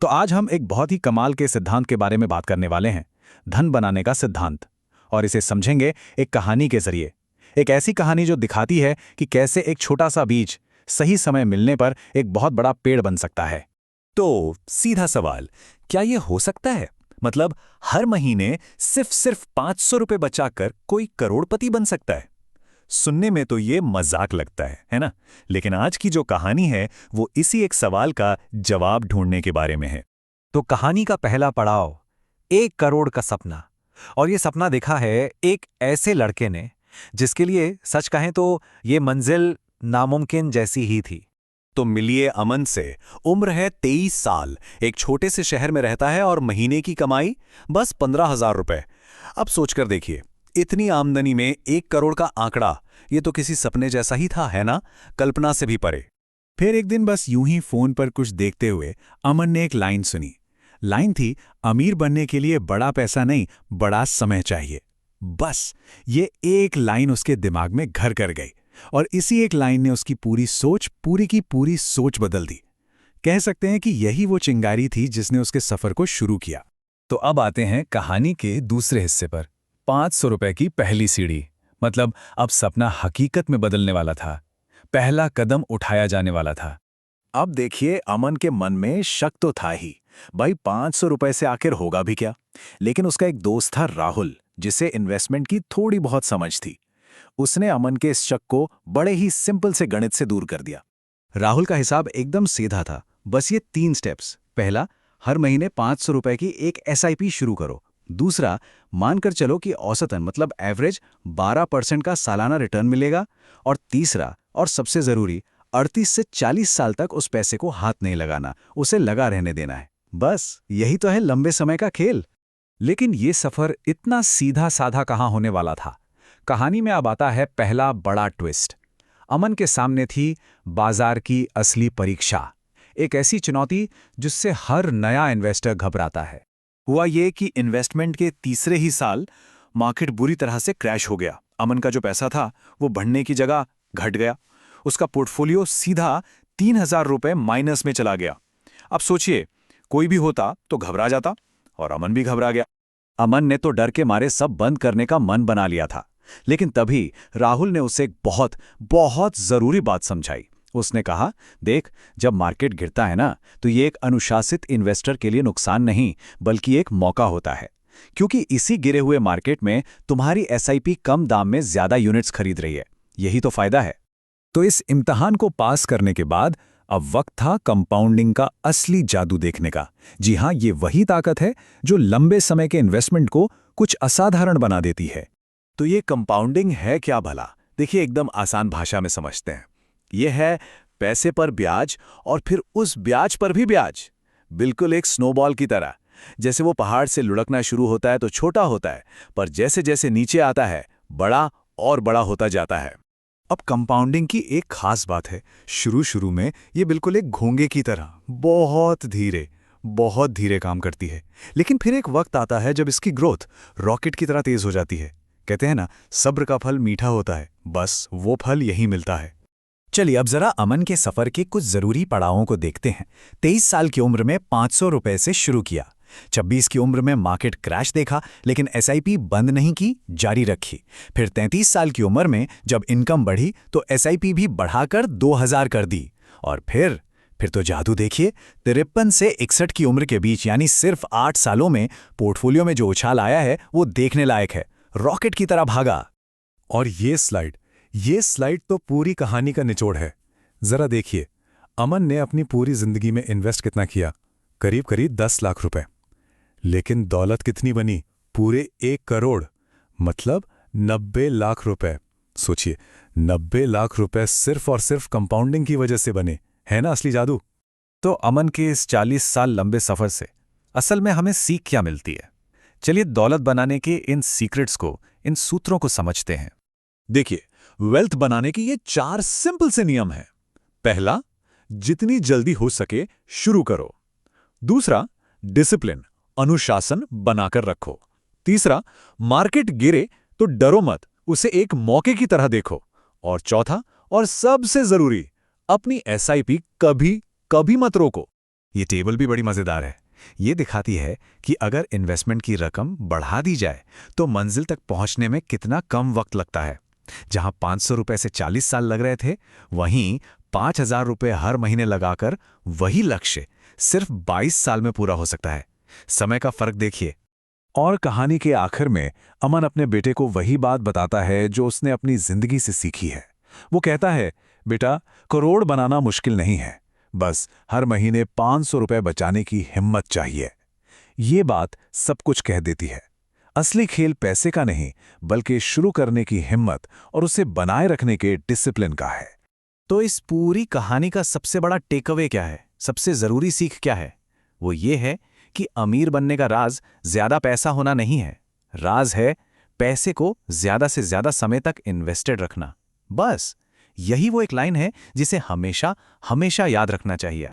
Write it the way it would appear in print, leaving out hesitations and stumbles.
तो आज हम एक बहुत ही कमाल के सिद्धांत के बारे में बात करने वाले हैं, धन बनाने का सिद्धांत। और इसे समझेंगे एक कहानी के जरिए। एक ऐसी कहानी जो दिखाती है कि कैसे एक छोटा सा बीज सही समय मिलने पर एक बहुत बड़ा पेड़ बन सकता है। तो सीधा सवाल, क्या ये हो सकता है? मतलब हर महीने सिर्फ 500 रुपए बचाकर कोई करोड़पति बन सकता है? सुनने में तो ये मजाक लगता है ना? लेकिन आज की जो कहानी है वो इसी एक सवाल का जवाब ढूंढने के बारे में है। तो कहानी का पहला पड़ाव 1 करोड़ का सपना। और ये सपना देखा है एक ऐसे लड़के ने जिसके लिए सच कहें तो ये मंजिल नामुमकिन जैसी ही थी। तो मिलिए अमन से। उम्र है 23 साल, एक छोटे से शहर में रहता है और महीने की कमाई बस 15,000 रुपए। अब सोचकर देखिए, इतनी आमदनी में 1 करोड़ का आंकड़ा, ये तो किसी सपने जैसा ही था, है ना? कल्पना से भी परे। फिर एक दिन बस यूं ही फोन पर कुछ देखते हुए अमन ने एक लाइन सुनी। लाइन थी, अमीर बनने के लिए बड़ा पैसा नहीं, बड़ा समय चाहिए। बस ये एक लाइन उसके दिमाग में घर कर गई और इसी एक लाइन ने उसकी पूरी की पूरी सोच बदल दी। कह सकते हैं कि यही वो चिंगारी थी जिसने उसके सफर को शुरू किया। तो अब आते हैं कहानी के दूसरे हिस्से पर। 500 रुपए की पहली सीढ़ी, मतलब अब सपना हकीकत में बदलने वाला था। पहला कदम उठाया जाने वाला था। अब देखिए, अमन के मन में शक तो था ही, भाई 500 रुपए से आखिर होगा भी क्या। लेकिन उसका एक दोस्त था राहुल, जिसे इन्वेस्टमेंट की थोड़ी बहुत समझ थी। उसने अमन के इस शक को बड़े ही सिंपल से गणित से दूर कर दिया। राहुल का हिसाब एकदम सीधा था, बस ये 3 स्टेप्स। पहला, हर महीने 500 रुपए की एक एसआईपी शुरू करो। दूसरा, मानकर चलो कि औसतन मतलब एवरेज 12% का सालाना रिटर्न मिलेगा। और तीसरा और सबसे जरूरी, 38 से 40 साल तक उस पैसे को हाथ नहीं लगाना, उसे लगा रहने देना है। बस यही तो है लंबे समय का खेल। लेकिन ये सफर इतना सीधा साधा कहाँ होने वाला था। कहानी में अब आता है पहला बड़ा ट्विस्ट। अमन के सामने थी बाजार की असली परीक्षा, एक ऐसी चुनौती जिससे हर नया इन्वेस्टर घबराता है। हुआ ये कि इन्वेस्टमेंट के तीसरे ही साल मार्केट बुरी तरह से क्रैश हो गया। अमन का जो पैसा था वो बढ़ने की जगह घट गया। उसका पोर्टफोलियो सीधा 3,000 रुपए माइनस में चला गया। अब सोचिए, कोई भी होता तो घबरा जाता, और अमन भी घबरा गया। अमन ने तो डर के मारे सब बंद करने का मन बना लिया था। लेकिन तभी राहुल ने उसे एक बहुत बहुत जरूरी बात समझाई। उसने कहा, देख, जब मार्केट गिरता है ना, तो ये एक अनुशासित इन्वेस्टर के लिए नुकसान नहीं, बल्कि एक मौका होता है। क्योंकि इसी गिरे हुए मार्केट में तुम्हारी एसआईपी कम दाम में ज्यादा यूनिट्स खरीद रही है। यही तो फायदा है। तो इस इम्तिहान को पास करने के बाद अब वक्त था कंपाउंडिंग का असली जादू देखने का। जी हां, ये वही ताकत है जो लंबे समय के इन्वेस्टमेंट को कुछ असाधारण बना देती है। तो ये कंपाउंडिंग है क्या भला? देखिए, एकदम आसान भाषा में समझते हैं। यह है पैसे पर ब्याज और फिर उस ब्याज पर भी ब्याज। बिल्कुल एक स्नोबॉल की तरह। जैसे वो पहाड़ से लुढ़कना शुरू होता है तो छोटा होता है, पर जैसे जैसे नीचे आता है बड़ा और बड़ा होता जाता है। अब कंपाउंडिंग की एक खास बात है, शुरू में ये बिल्कुल एक घोंगे की तरह बहुत धीरे काम करती है। लेकिन फिर एक वक्त आता है जब इसकी ग्रोथ रॉकेट की तरह तेज हो जाती है। कहते हैं ना, सब्र का फल मीठा होता है, बस वो फल यही मिलता है। चलिए अब जरा अमन के सफर के कुछ जरूरी पड़ावों को देखते हैं। 23 साल की उम्र में 500 रुपए से शुरू किया। 26 की उम्र में मार्केट क्रैश देखा, लेकिन एसआईपी बंद नहीं की, जारी रखी। फिर 33 साल की उम्र में जब इनकम बढ़ी तो एसआईपी भी बढ़ाकर 2,000 कर दी। और फिर तो जादू देखिए, 53 से 61 की उम्र के बीच यानी सिर्फ 8 सालों में पोर्टफोलियो में जो उछाल आया है वो देखने लायक है। रॉकेट की तरह भागा। और ये स्लाइड तो पूरी कहानी का निचोड़ है। जरा देखिए, अमन ने अपनी पूरी जिंदगी में इन्वेस्ट कितना किया? करीब 10 लाख रुपए। लेकिन दौलत कितनी बनी? पूरे 1 करोड़, मतलब 90 लाख रुपए। सोचिए, 90 लाख रुपए सिर्फ और सिर्फ कंपाउंडिंग की वजह से बने। है ना असली जादू? तो अमन के इस 40 साल लंबे सफर से असल में हमें सीख क्या मिलती है? चलिए दौलत बनाने के इन सीक्रेट्स को, इन सूत्रों को समझते हैं। देखिए, वेल्थ बनाने के ये 4 सिंपल से नियम हैं। पहला, जितनी जल्दी हो सके शुरू करो। दूसरा, डिसिप्लिन, अनुशासन बनाकर रखो। तीसरा, मार्केट गिरे तो डरो मत, उसे एक मौके की तरह देखो। और चौथा और सबसे जरूरी, अपनी एसआईपी कभी मत रोको। ये टेबल भी बड़ी मज़ेदार है। ये दिखाती है कि अगर इन्वेस्टमेंट की रकम बढ़ा दी जाए तो मंजिल तक पहुंचने में कितना कम वक्त लगता है। जहां 500 रुपए से 40 साल लग रहे थे, वहीं 5,000 रुपए हर महीने लगाकर वही लक्ष्य सिर्फ 22 साल में पूरा हो सकता है। समय का फर्क देखिए। और कहानी के आखिर में अमन अपने बेटे को वही बात बताता है जो उसने अपनी जिंदगी से सीखी है। वो कहता है, बेटा, करोड़ बनाना मुश्किल नहीं है, बस हर महीने 500 रुपए बचाने की हिम्मत चाहिए। ये बात सब कुछ कह देती है। असली खेल पैसे का नहीं, बल्कि शुरू करने की हिम्मत और उसे बनाए रखने के डिसिप्लिन का है। तो इस पूरी कहानी का सबसे बड़ा टेकअवे क्या है? सबसे जरूरी सीख क्या है? वो ये है कि अमीर बनने का राज ज्यादा पैसा होना नहीं है। राज है पैसे को ज्यादा से ज्यादा समय तक इन्वेस्टेड रखना। बस यही वो एक लाइन है जिसे हमेशा हमेशा याद रखना चाहिए।